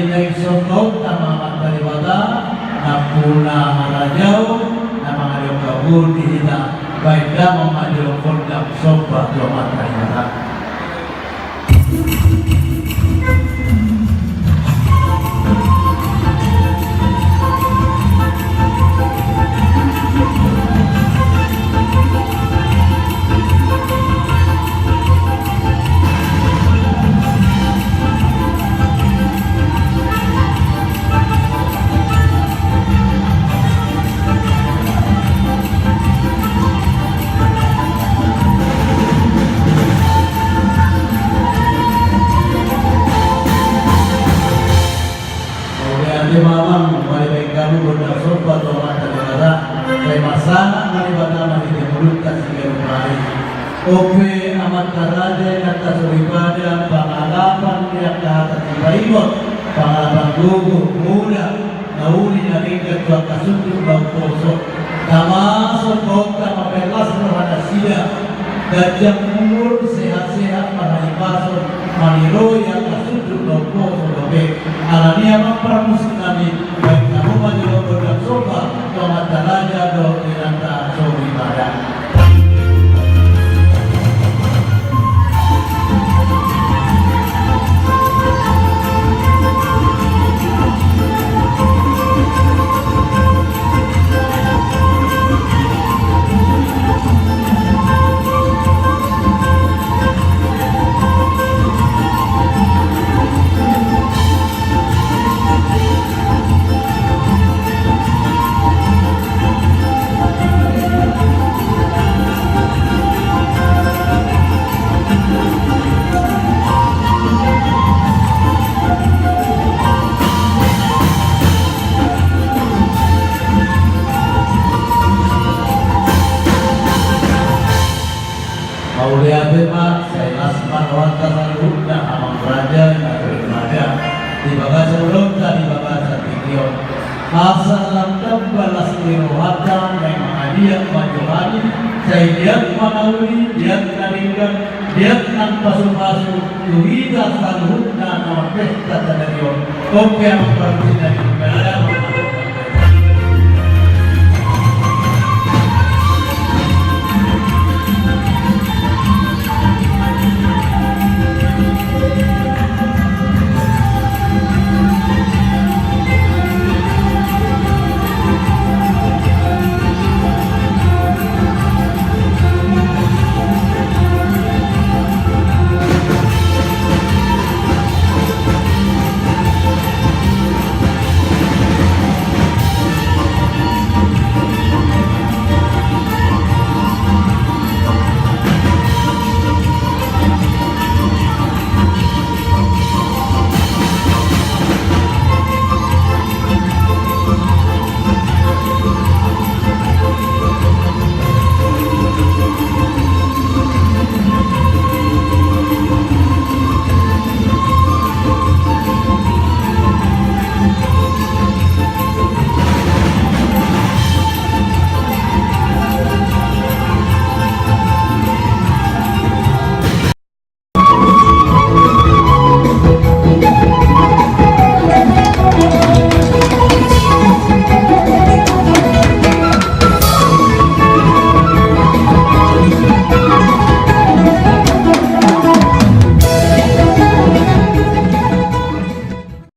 dinay sundok na mga dariwata na puna harajaw na mga yung kabul dihina baik lamang mga kondang sobat domat dariwata. Mamang malibay kamu benda sobat domat dariwata kay masana malibata malibay kasih kembali. Oke amat karade kata suribada pangalapan yang kata tibaibot pangalapan gugu muda nauli naringkat dua kasunduk bau poso tamasuk kota mapelas berhada sida gajah umur sehat-sehat mahalipason maniroya kasunduk bau poso dobe alania mempermusik kami baik kamu maju berdam soba tomat daraja do diranta suribada. Maulia Bema, saya Asman Wanta Salutna, Amang Raja, Nabi Raja, di Bagasa Ulota, di Bagasa Tikion. Asal lamdam balas dirohatan yang menghadiah majuhani, saya lihat manauli, lihat naringgan, lihat nan pasu-pasu, tuhida salutna, nama pesta tadarion. Oke, yang berarti dari